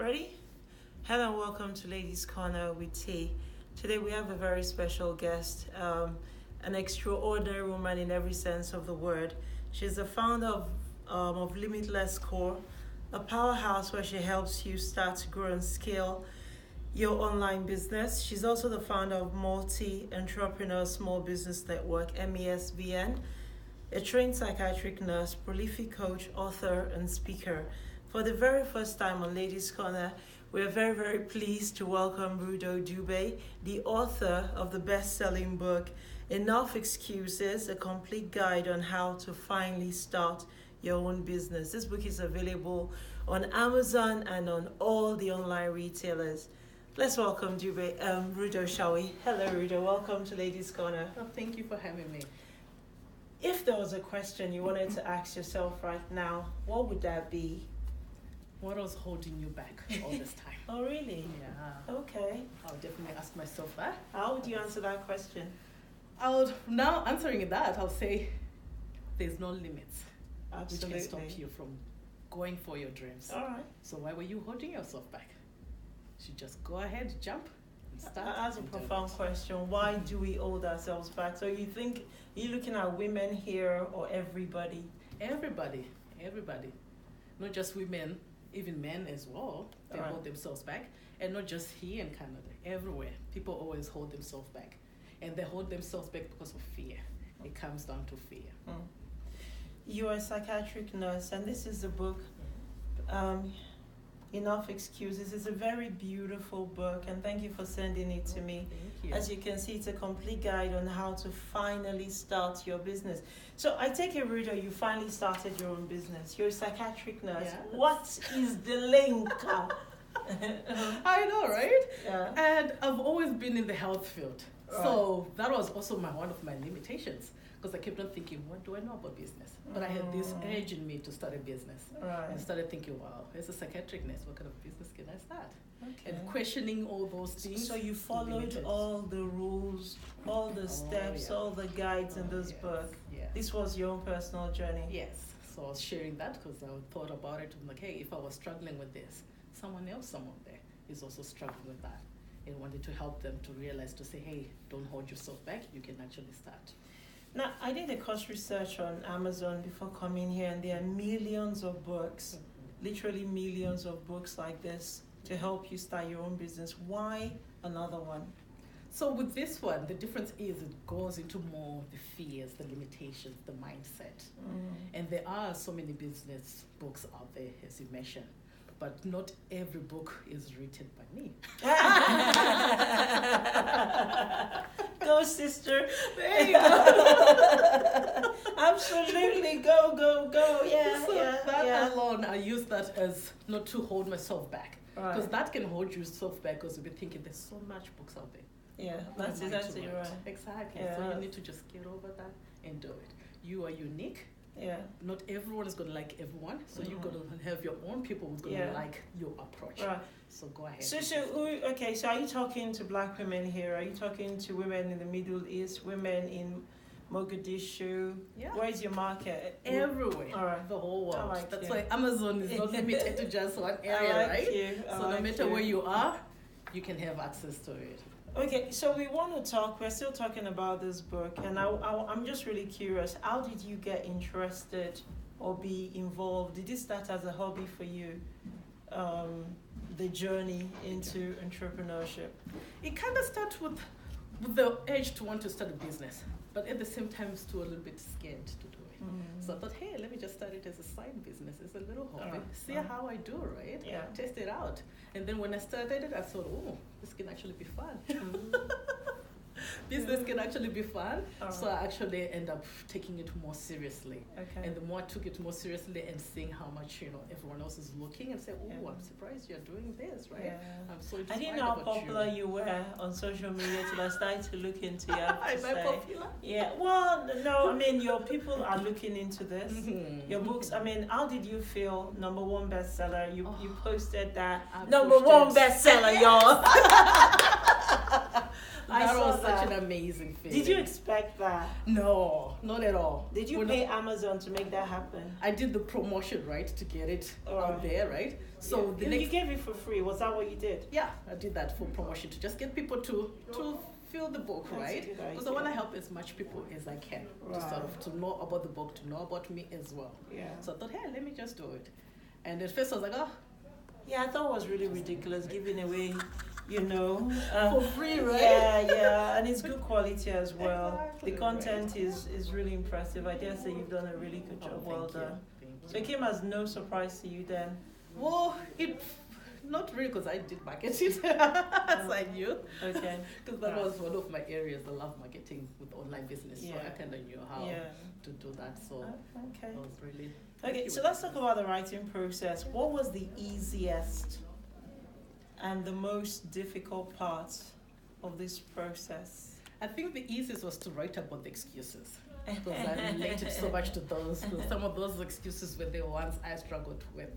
Ready? Hello and welcome to Ladies Corner with T. Today we have a very special guest, an extraordinary woman in every sense of the word. She's the founder of Limitless Core, a powerhouse where she helps you start, grow, and scale your online business. She's also the founder of Multi-Entrepreneur Small Business Network, MESBN, a trained psychiatric nurse, prolific coach, author, and speaker. For the very first time on Ladies Corner, we are very, very pleased to welcome Rudo Dube, the author of the best-selling book, Enough Excuses, a complete guide on how to finally start your own business. This book is available on Amazon and on all the online retailers. Let's welcome Dube, Rudo, shall we? Hello, Rudo. Welcome to Ladies Corner. Oh, thank you for having me. If there was a question you wanted to ask yourself right now, what would that be? What was holding you back all this time? Oh, really? Yeah. Okay. I'll definitely ask myself that. How would you answer that question? Now answering that, I'll say there's no limits. Absolutely. Which can stop you from going for your dreams. All right. So why were you holding yourself back? You should just go ahead, jump, and start. That's a profound question. Why do we hold ourselves back? So you think, you're looking at women here or everybody? Everybody. Not just women, even men as well. They All right. hold themselves back. And not just here in Canada, everywhere. People always hold themselves back. And they hold themselves back because of fear. It comes down to fear. You're a psychiatric nurse, and this is the book, Enough Excuses. It's a very beautiful book, and thank you for sending it to me. Thank you. As you can see, it's a complete guide on how to finally start your business. So I take it, Rudo, you finally started your own business. You're a psychiatric nurse. Yeah. What is the link? I know, right? Yeah. And I've always been in the health field. So that was also one of my limitations, because I kept on thinking, what do I know about business? But I had this urge in me to start a business. Right. And started thinking, wow, as a psychiatric nurse, what kind of business can I start? Okay. And questioning all those things. So you followed limited. all the rules, all the steps, yeah. all the guides in this yes, book. Yeah. This was your own personal journey. Yes. So I was sharing that because I thought about it. I'm like, hey, if I was struggling with this, someone there is also struggling with that. And wanted to help them to realize, to say, hey, don't hold yourself back. You can actually start. Now, I did a cost research on Amazon before coming here, and there are millions of books, literally millions of books like this to help you start your own business. Why another one? So with this one, the difference is it goes into more the fears, the limitations, the mindset. And there are so many business books out there, as you mentioned. But not every book is written by me. Go, sister. There you go. Absolutely. Go. Yeah, So yeah, that yeah. alone, I use that as not to hold myself back. Right. Because that can hold yourself back, because you'll be thinking there's so much books out there. Yeah, What that's am I to exactly write? right. Exactly. Yeah. So you need to just get over that and do it. You are unique. Yeah. Not everyone is going to like everyone, so you've got to have your own people who's going to like your approach. Right. So go ahead. So are you talking to black women here? Are you talking to women in the Middle East, women in Mogadishu? Yeah. Where is your market? Everywhere, All right. the whole world. I like That's you. why Amazon is not limited to just one area, I like right? you. I So no like matter you. where you are, you can have access to it. Okay, so we want to talk. We're still talking about this book, and I'm just really curious. How did you get interested or be involved? Did it start as a hobby for you? The journey into entrepreneurship. It kind of starts with the urge to want to start a business, but at the same time, still a little bit scared to do it. So I thought, hey, let me just start it as a side business, as a little hobby. See how I do, right? Yeah. Test it out. And then when I started it, I thought, oh, this can actually be fun. Business can actually be fun. So I actually end up taking it more seriously. Okay. And the more I took it more seriously and seeing how much, everyone else is looking and say, oh, I'm surprised you're doing this, right? Yeah. I'm so I inspired didn't know how about popular you were on social media till I started to look into you. Am I popular? Yeah, well, no, I mean, your people are looking into this. Mhm. Your books, I mean, how did you feel? Number one bestseller. You posted that. I Number one pushed it. bestseller, y'all. That was such an amazing feeling. Did you expect that? No, not at all. Did you pay Amazon to make that happen? I did the promotion, right, to get it out there, right? So yeah. You gave it for free. Was that what you did? Yeah, I did that for promotion to just get people to feel the book, right? Because I want to help as much people as I can to sort of to know about the book, to know about me as well. Yeah. So I thought, hey, let me just do it. And at first I was like, oh. Yeah, I thought it was really ridiculous giving away, for free, right? Yeah, and it's good quality as well. Exactly, the content is really impressive. I dare say you've done a really good job. Well done. So it came as no surprise to you then? Well, not really, because I did marketing, as I knew. Okay. Because that was one of my areas. I love marketing with online business, so I kind of knew how to do that. So okay. I was really... Okay, so let's talk about the writing process. What was the easiest and the most difficult part of this process? I think the easiest was to write about the excuses. Because I related so much to those. Because some of those excuses were the ones I struggled with.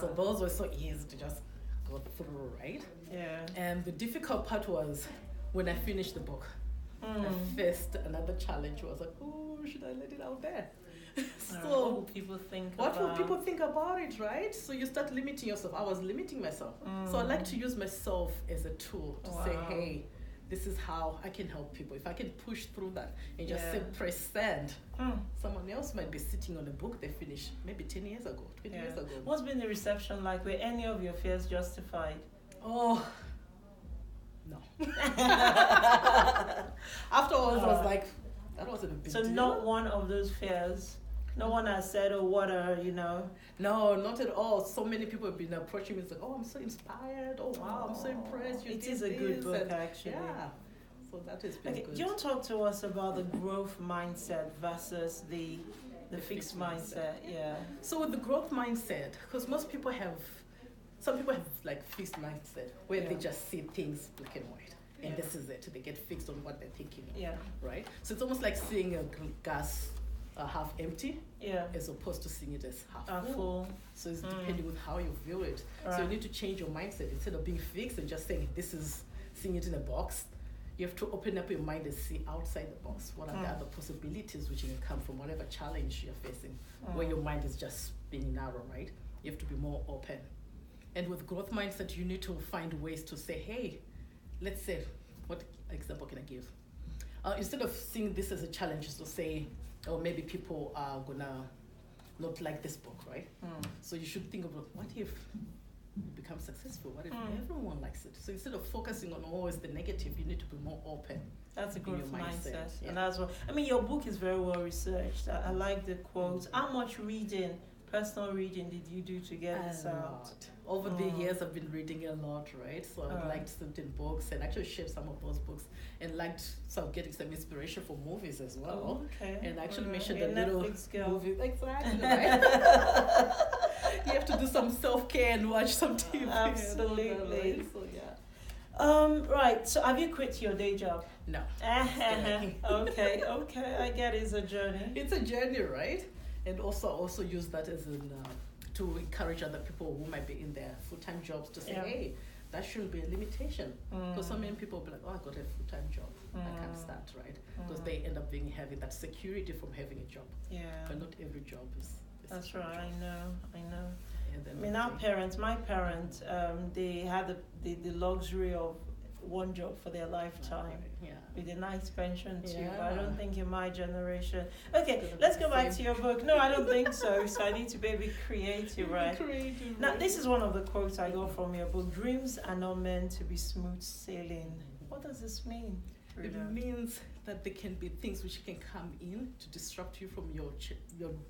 So those were so easy to just go through, right? Yeah. And the difficult part was when I finished the book. I faced another challenge. Was like, oh, should I let it out there? So what will people think what will people think about it, right? So you start limiting yourself. I was limiting myself. So I like to use myself as a tool to say, hey, this is how I can help people. If I can push through that and just say press send, someone else might be sitting on a book they finished maybe 10 years ago, 20 years ago. What's been the reception like? Were any of your fears justified? Oh, no. Afterwards, I was like, that wasn't a big deal. So not one of those fears? No one has said, oh, what are, No, not at all. So many people have been approaching me. It's like, oh, I'm so inspired. Oh, wow, I'm so impressed. It is a good book, actually. Yeah. So that is good. Do you want to talk to us about the growth mindset versus the fixed mindset? Yeah. So with the growth mindset, because some people have like fixed mindset where they just see things black and white. And this is it. They get fixed on what they're thinking. Yeah. Right? So it's almost like seeing a glass half empty, as opposed to seeing it as half full. So it's depending on how you view it. Right. So you need to change your mindset. Instead of being fixed and just saying this is seeing it in a box, you have to open up your mind and see outside the box. What are the other possibilities which can come from whatever challenge you're facing, where your mind is just being narrow, right? You have to be more open. And with growth mindset, you need to find ways to say, hey, let's say, what example can I give? Instead of seeing this as a challenge, to say, or maybe people are gonna not like this book, right? So you should think about, what if you become successful? What if everyone likes it? So instead of focusing on always the negative, you need to be more open. That's a growth mindset. And that's what, your book is very well researched. I like the quotes. How much personal reading did you do to get this out? Over the years, I've been reading a lot, right? So I've liked certain books and actually shared some of those books and liked getting some inspiration for movies as well. Okay. And actually mentioned a little movie. Exactly, right? You have to do some self-care and watch some TV. Absolutely. Right? So, yeah. Right. So have you quit your day job? No. Okay. I get it's a journey. It's a journey, right? And also use that as to encourage other people who might be in their full-time jobs to say, hey, that shouldn't be a limitation. Because so many people will be like, oh, I got a full-time job. I can't start, right? Because they end up having that security from having a job. Yeah. But not every job is that's right, I know. Yeah, my parents, they had the luxury of one job for their lifetime. With a nice pension too. But I don't think in my generation. Okay, let's go back to your book. No, I don't think so. So I need to be a bit creative, right? Now, this is one of the quotes I got from your book. Dreams are not meant to be smooth sailing. What does this mean? Rudo? It means that there can be things which can come in to disrupt you from your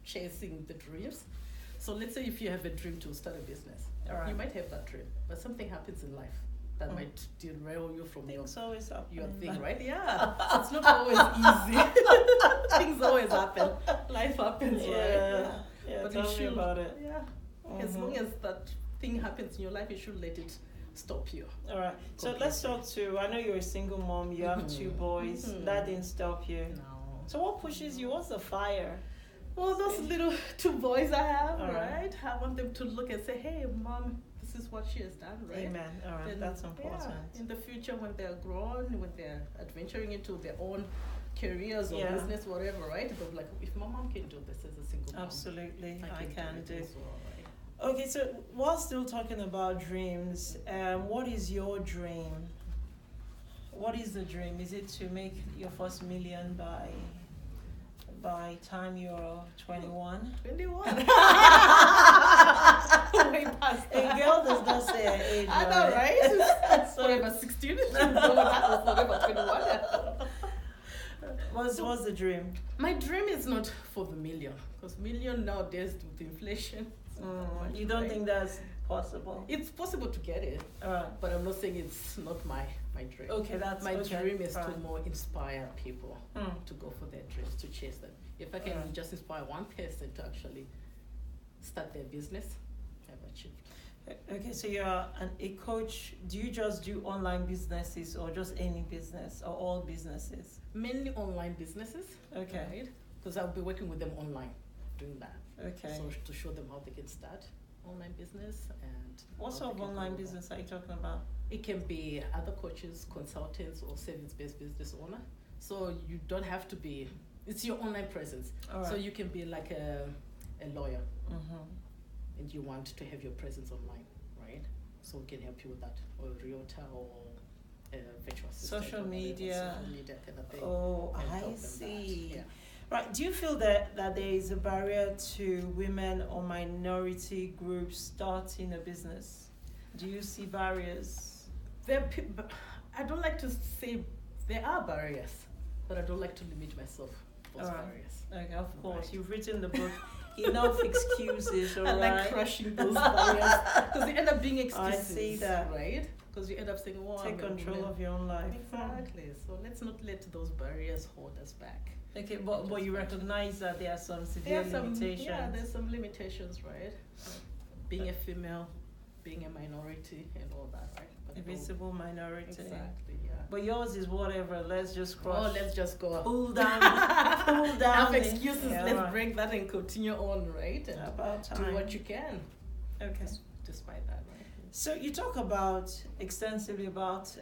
chasing the dreams. So let's say if you have a dream to start a business, you might have that dream, but something happens in life that might derail you from your thing, right? Yeah. So it's not always easy. Things always happen. Life happens, right? Yeah, but tell me about it. Yeah. As long as that thing happens in your life, you should let it stop you. All right. So let's talk I know you're a single mom, you have 2 boys. That didn't stop you. No. So what pushes you? What's the fire? Well, those little two boys I have, All right. right? I want them to look and say, hey, mom, this is what she has done, right? Amen. All right, Then, that's important. yeah, in the future, when they're grown, when they're adventuring into their own careers or Yeah. business, whatever, right? They'll be like, if my mom can do this as a single mom, Absolutely, I do can it do. as well, right? Okay, so while still talking about dreams, what is your dream? What is the dream? Is it to make your first million by time you're 21? 21. Way past A that. girl does not say her age. I know, right? So Forever 16. Forever 21. what's the dream? My dream is not for the million, because million nowadays with inflation. it's not much, You don't right? think that's possible? It's possible to get it, but I'm not saying it's not my dream. Okay, that's My okay. dream is to Right. more inspire people Mm. to go for their dreams, to chase them. If I can Right. just inspire one person to actually start their business, I've achieved. Okay, so you're a coach. Do you just do online businesses or just any business or all businesses? Mainly online businesses, Okay. right? Because I'll be working with them online, doing that. Okay. So to show them how they can start online business and What how sort of they can online grow. business are you talking about? It can be other coaches, consultants, or service-based business owner. So you don't have to be. It's your online presence. All So right. you can be like a lawyer, Mm-hmm. and you want to have your presence online, right? So we can help you with that, or a realtor, or a virtual assistant, Social or whatever, media. social media kind of thing. Oh, and I help them that. see. Yeah. Right. Do you feel that there is a barrier to women or minority groups starting a business? Do you see barriers? I don't like to say there are barriers, but I don't like to limit myself to those Alright. barriers. Okay, of course. Right. You've written the book. Enough excuses, all I right? like crushing those barriers because they end up being I excuses. see that. Right? Because you end up saying, "Oh, Take I'm a control woman." of your own life. Exactly. So let's not let those barriers hold us back. Okay, but you recognize that there are some severe limitations. There's some limitations, right? Being a female, being a minority, and all that, right? But A visible minority. Exactly. Yeah. But yours is whatever. Let's just cross. Oh, let's just go. pull down. Pull down. Enough the- excuses. Yeah, let's right. break that and continue on, right? And About time. do what you can, Okay. despite that, right? So you talk extensively about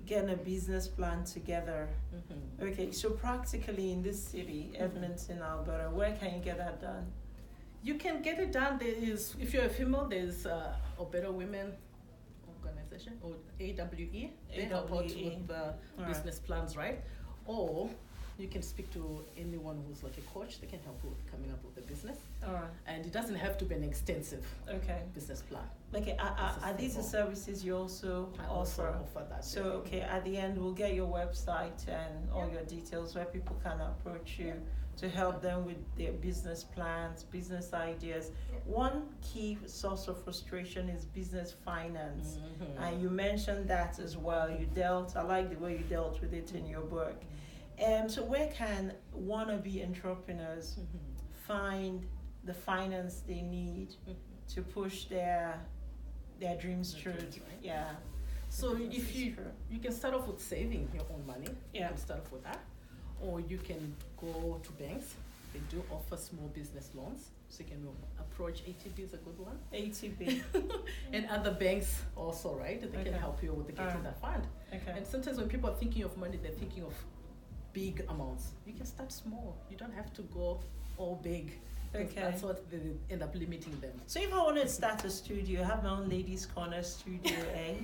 getting a business plan together. Mm-hmm. Okay, so practically in this city, Edmonton, Alberta, where can you get that done? You can get it done. There is, if you're a female, there's Alberta Women Organization, or AWE. They help out AWE. with the Alright. business plans, right? Or you can speak to anyone who's like a coach. They can help you with coming up with a business. All right. And it doesn't have to be an extensive Okay. business plan. Okay. Are these the Sustainable. services you also I also offer? offer that. So yeah. okay, at the end we'll get your website and all Yeah. your details where people can approach you to help them with their business plans, business ideas. Yeah. One key source of frustration is business finance. Mhm. And you mentioned that as well. I like the way you dealt with it in your book. So where can wannabe entrepreneurs Mhm. find the finance they need Mhm. to push their dreams Their through? dreams, right? Yeah. So Businesses if you through. can start off with saving your own money. Yeah. You can start off with that. Or you can go to banks. They do offer small business loans. So you can approach ATB is a good one. ATP. And other banks also, right? They Okay. can help you with getting Alright. that fund. Okay. And sometimes when people are thinking of money, they're thinking of big amounts. You can start small. You don't have to go all big. 'Cause Okay. That's what they end up limiting them. So if I wanted to start a studio, have my own ladies' corner studio, eh?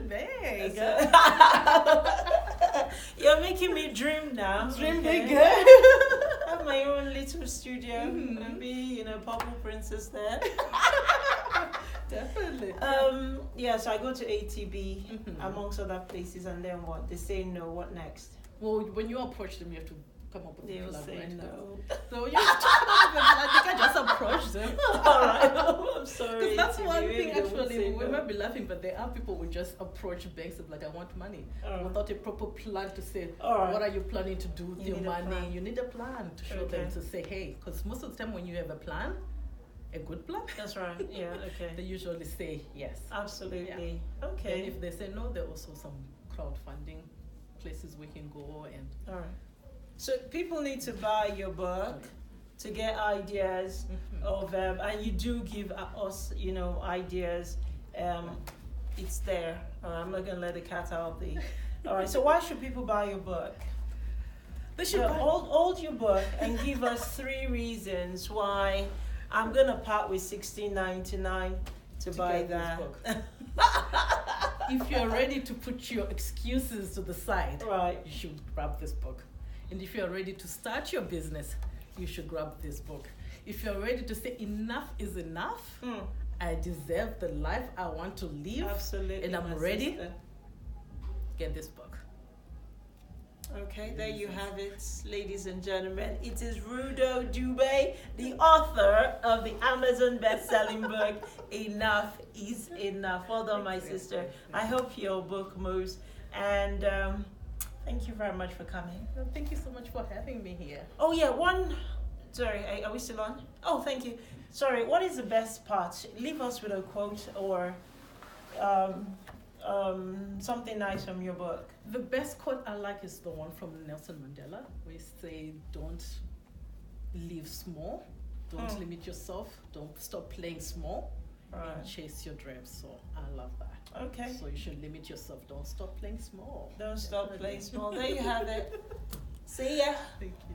There you Okay. go. You're making me dream now. Dream okay? big. Have my own little studio Mhm. and be, purple princess there. Definitely. Yeah, so I go to ATB Mhm. amongst other places, and then what? They say no. What next? Well, when you approach them, you have to come up with They a will plan, say right? no. So you have to come up with a plan. You can't just approach them. All right. I'm sorry. Because that's ATB, one maybe thing they would actually, say we no. might be laughing, but there are people who just approach banks and like, I want money. Oh. Without a proper plan to say, Alright. what are you planning to do with You your need a money? plan. You need a plan to show them Okay. to say, hey, because most of the time when you have a plan, a good plan, That's right. Yeah. they Okay. usually say yes. Absolutely. And Okay. if they say no, there are also some crowdfunding places we can go and All right. So people need to buy your book. to get ideas of, and you do give us, ideas. It's there. I'm not gonna let the cat out of the. All right. So why should people buy your book? They should hold your book and give us 3 reasons why I'm gonna part with $16.99 to buy that book. If you're ready to put your excuses to the side, right, you should grab this book. And if you're ready to start your business, you should grab this book. If you're ready to say enough is enough, I deserve the life I want to live, absolutely, and I'm ready, get this book. Okay, there you have it, ladies and gentlemen. It is Rudo Dube, the author of the Amazon best-selling book, Enough is Enough. Well done, my sister. I hope your book moves. And thank you very much for coming. Well, thank you so much for having me here. Oh, yeah, sorry, are we still on? Oh, thank you. Sorry, what is the best part? Leave us with a quote or something nice from your book. The best quote I like is the one from Nelson Mandela, where he say, don't live small, don't limit yourself, don't stop playing small, and chase your dreams. So I love that. Okay. So you should limit yourself, don't stop playing small. Don't stop playing small. There you have it. See ya. Thank you.